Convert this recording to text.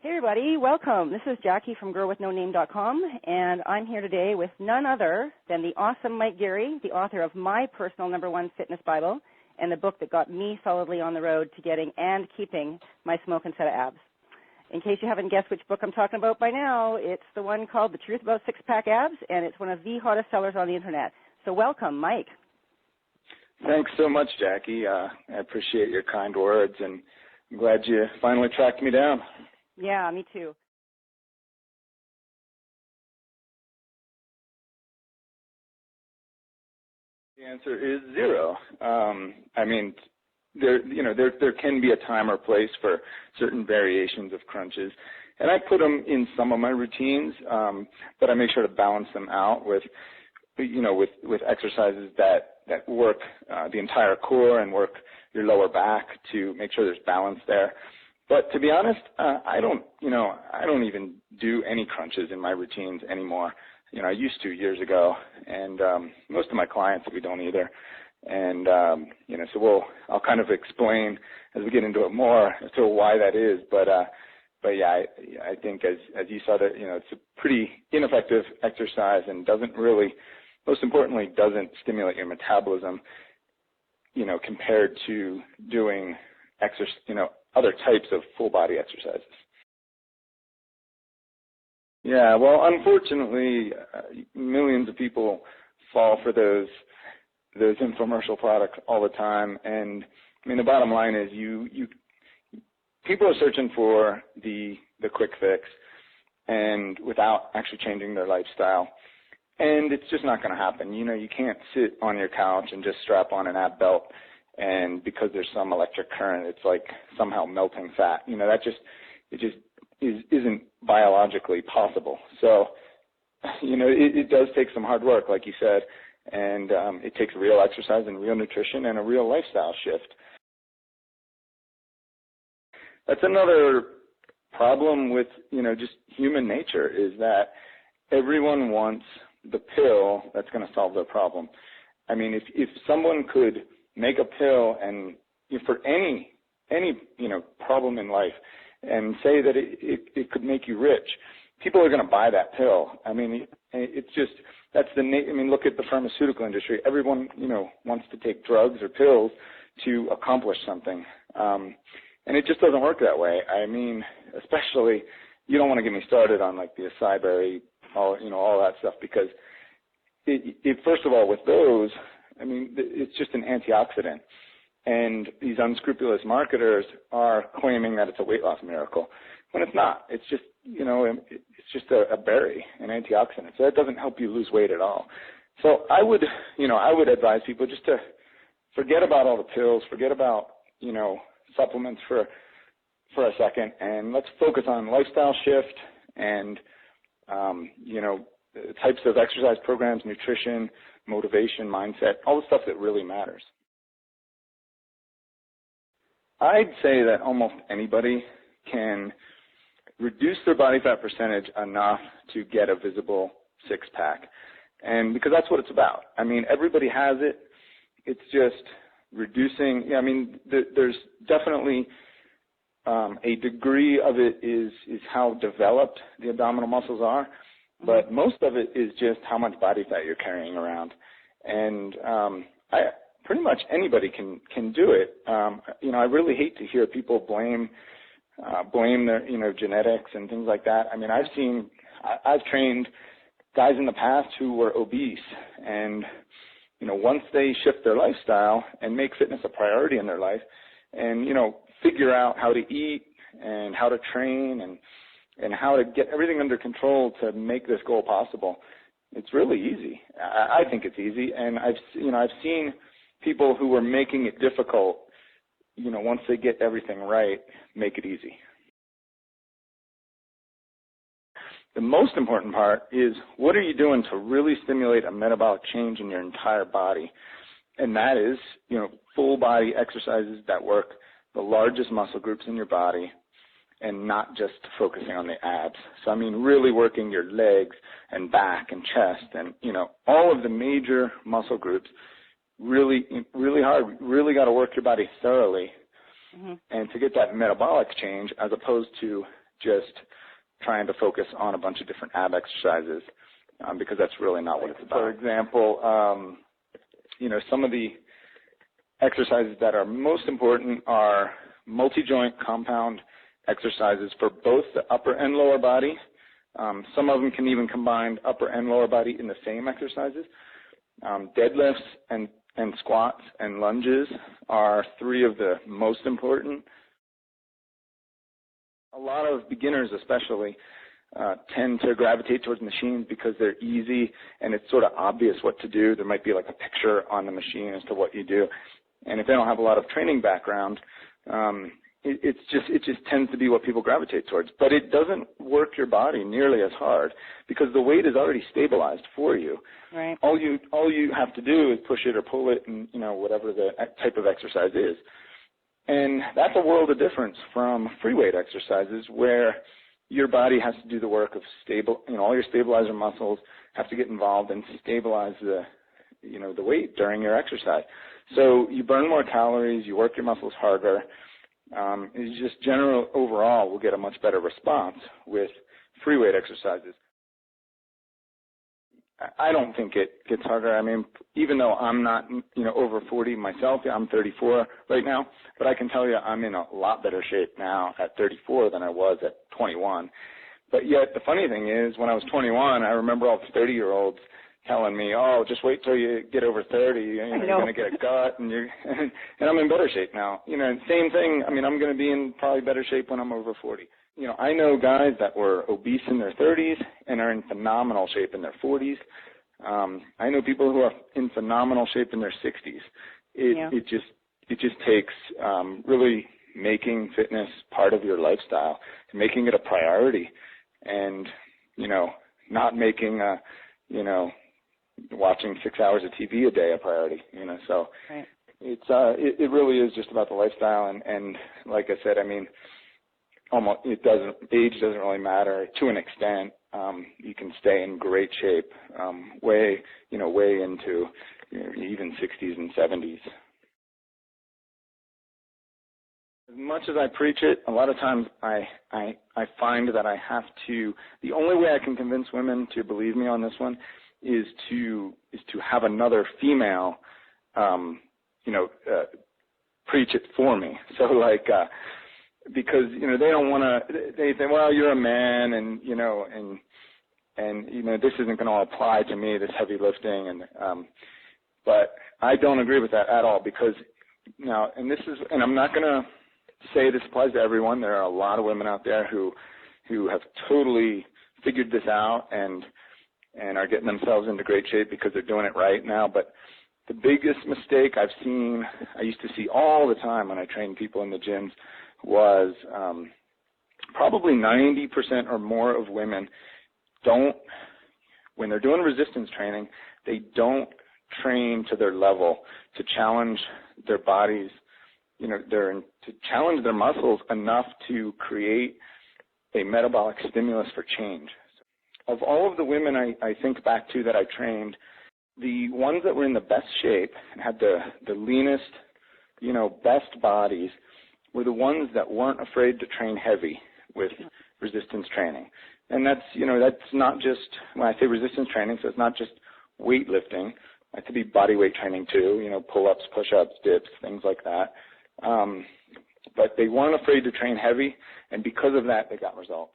Hey everybody, welcome. This is Jackie from girlwithnoname.com, and I'm here today with none other than the awesome Mike Geary, the author of my personal #1 fitness Bible and the book that got me solidly on the road to getting and keeping my smoking set of abs. In case you haven't guessed which book I'm talking about by now, it's the one called The Truth About Six-Pack Abs, and it's one of the hottest sellers on the internet. So welcome, Mike. Thanks so much, Jackie. I appreciate your kind words, and I'm glad you finally tracked me down. Yeah, me too. The answer is zero. There can be a time or place for certain variations of crunches, and I put them in some of my routines, but I make sure to balance them out with exercises that work the entire core and work your lower back to make sure there's balance there. But to be honest, I don't even do any crunches in my routines anymore. I used to years ago, and most of my clients, we don't either. And, so I'll kind of explain as we get into it more as to why that is. But yeah, I think as you saw that, it's a pretty ineffective exercise and most importantly, doesn't stimulate your metabolism, compared to doing other types of full body exercises. Yeah, well, unfortunately, millions of people fall for those infomercial products all the time, and the bottom line is people are searching for the quick fix, and without actually changing their lifestyle, and it's just not going to happen. You can't sit on your couch and just strap on an ab belt, and because there's some electric current, it's like somehow melting fat. It just isn't biologically possible. So, it does take some hard work, like you said, and it takes real exercise and real nutrition and a real lifestyle shift. That's another problem with, just human nature, is that everyone wants the pill that's going to solve their problem. If someone could make a pill and for any problem in life and say that it could make you rich, people are going to buy that pill. It's just, look at the pharmaceutical industry. Everyone, wants to take drugs or pills to accomplish something. And it just doesn't work that way. Especially, you don't want to get me started on like the acai berry, all that stuff, because first of all, with those, it's just an antioxidant. And these unscrupulous marketers are claiming that it's a weight loss miracle, when it's not. It's just, it's just a berry, an antioxidant. So that doesn't help you lose weight at all. So I would advise people just to forget about all the pills, forget about, supplements for a second, and let's focus on lifestyle shift and, types of exercise programs, nutrition, motivation, mindset, all the stuff that really matters. I'd say that almost anybody can reduce their body fat percentage enough to get a visible six-pack, and because that's what it's about. Everybody has it. It's just reducing. There's definitely a degree of it is how developed the abdominal muscles are, but most of it is just how much body fat you're carrying around. And pretty much anybody can do it. I really hate to hear people blame their genetics and things like that. I've trained guys in the past who were obese, and once they shift their lifestyle and make fitness a priority in their life, and figure out how to eat and how to train and how to get everything under control to make this goal possible, it's really easy. I think it's easy, and I've seen people who were making it difficult, once they get everything right, make it easy. The most important part is, what are you doing to really stimulate a metabolic change in your entire body? And that is, full body exercises that work the largest muscle groups in your body, and not just focusing on the abs. So really working your legs and back and chest and, all of the major muscle groups really, really hard. Really got to work your body thoroughly, and to get that metabolic change, as opposed to just trying to focus on a bunch of different ab exercises, because that's really not what it's about. For example, some of the exercises that are most important are multi-joint compound exercises for both the upper and lower body. Some of them can even combine upper and lower body in the same exercises. Deadlifts and squats and lunges are three of the most important. A lot of beginners especially tend to gravitate towards machines because they're easy and it's sort of obvious what to do. There might be like a picture on the machine as to what you do. And if they don't have a lot of training background, it just tends to be what people gravitate towards. But it doesn't work your body nearly as hard because the weight is already stabilized for you. Right. All you have to do is push it or pull it, and whatever the type of exercise is. And that's a world of difference from free weight exercises where your body has to do the work of all your stabilizer muscles have to get involved and stabilize the weight during your exercise. So you burn more calories, you work your muscles harder. It's just overall will get a much better response with free weight exercises. I don't think it gets harder. I mean, even though I'm not, over 40 myself, I'm 34 right now, but I can tell you I'm in a lot better shape now at 34 than I was at 21. But yet the funny thing is when I was 21, I remember all the 30-year-olds telling me, oh, just wait till you get over 30, you're going to get a gut, and I'm in better shape now. Same thing. I mean, I'm going to be in probably better shape when I'm over 40. I know guys that were obese in their 30s and are in phenomenal shape in their 40s. I know people who are in phenomenal shape in their 60s. It just takes really making fitness part of your lifestyle, making it a priority, and not making watching 6 hours of TV a day a priority. So right. It really is just about the lifestyle, and like I said, I mean, age doesn't really matter to an extent. You can stay in great shape way into even 60s and 70s. As much as I preach it, a lot of times I find that I have to. The only way I can convince women to believe me on this one is to have another female, preach it for me. So because they don't want to. They say, well, you're a man, and this isn't going to apply to me, this heavy lifting, but I don't agree with that at all, because now, and I'm not going to say this applies to everyone. There are a lot of women out there who have totally figured this out and are getting themselves into great shape because they're doing it right now. But the biggest mistake I used to see all the time when I trained people in the gyms was probably 90% or more of women when they're doing resistance training, they don't train to their level to challenge their bodies, to challenge their muscles enough to create a metabolic stimulus for change. Of all of the women I think back to that I trained, the ones that were in the best shape and had the leanest, best bodies were the ones that weren't afraid to train heavy with resistance training. And that's not just, when I say resistance training, so it's not just weightlifting. It could be body weight training too, pull-ups, push-ups, dips, things like that. But they weren't afraid to train heavy, and because of that, they got results.